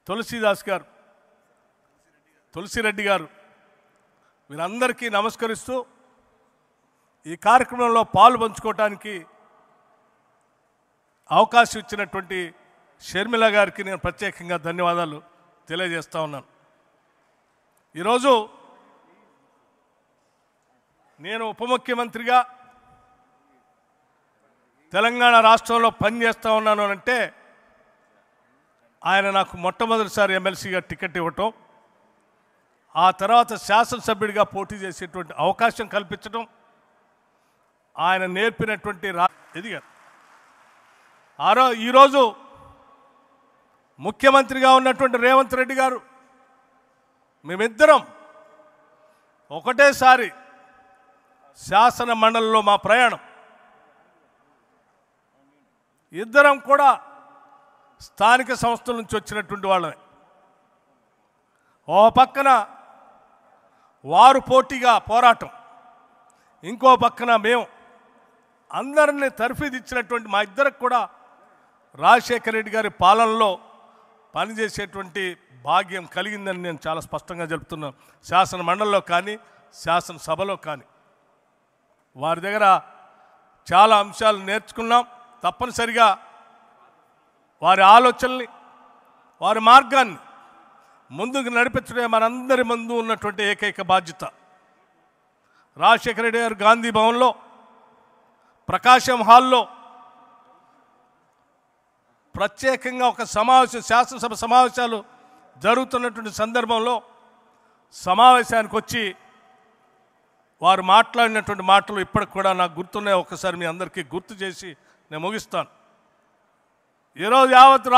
తులసీదాస్ గారు, తులసిరెడ్డి గారు, వీరందరికీ నమస్కరిస్తూ ఈ కార్యక్రమంలో పాలు పంచుకోవడానికి అవకాశం ఇచ్చినటువంటి షర్మిల గారికి నేను ప్రత్యేకంగా ధన్యవాదాలు తెలియజేస్తా ఉన్నాను. ఈరోజు నేను ఉప ముఖ్యమంత్రిగా తెలంగాణ రాష్ట్రంలో పనిచేస్తూ ఉన్నాను అంటే ఆయన నాకు మొట్టమొదటిసారి ఎమ్మెల్సీగా టికెట్ ఇవ్వటం, ఆ తర్వాత శాసనసభ్యుడిగా పోటీ చేసేటువంటి అవకాశం కల్పించడం, ఆయన నేర్పినటువంటి ఎదిగారు. ఈరోజు ముఖ్యమంత్రిగా ఉన్నటువంటి రేవంత్ రెడ్డి గారు, మేమిద్దరం ఒకటేసారి శాసన మండలిలో మా ప్రయాణం, ఇద్దరం కూడా స్థానిక సంస్థల నుంచి వచ్చినటువంటి వాళ్ళమే. ఓ పక్కన వారు పోటీగా పోరాటం, ఇంకో పక్కన మేము అందరినీ తర్ఫీదిచ్చినటువంటి మా ఇద్దరికి కూడా రాజశేఖర రెడ్డి గారి పాలనలో పనిచేసేటువంటి భాగ్యం కలిగిందని నేను చాలా స్పష్టంగా చెప్తున్నాను. శాసన మండలిలో కానీ శాసనసభలో కానీ వారి దగ్గర చాలా అంశాలు నేర్చుకున్నాం. తప్పనిసరిగా వారి ఆలోచనల్ని, వారి మార్గాన్ని ముందుకు నడిపించడమే మనందరి ముందు ఉన్నటువంటి ఏకైక బాధ్యత. రాజశేఖర రెడ్డి గారు గాంధీ భవన్లో, ప్రకాశం హాల్లో ప్రత్యేకంగా ఒక శాసనసభ సమావేశాలు జరుగుతున్నటువంటి సందర్భంలో సమావేశానికి వచ్చి వారు మాట్లాడినటువంటి మాటలు ఇప్పటికి కూడా నాకు గుర్తున్నాయి. ఒక్కసారి మీ అందరికీ గుర్తు చేసి నేను ముగిస్తాను. ఈరోజు యావత్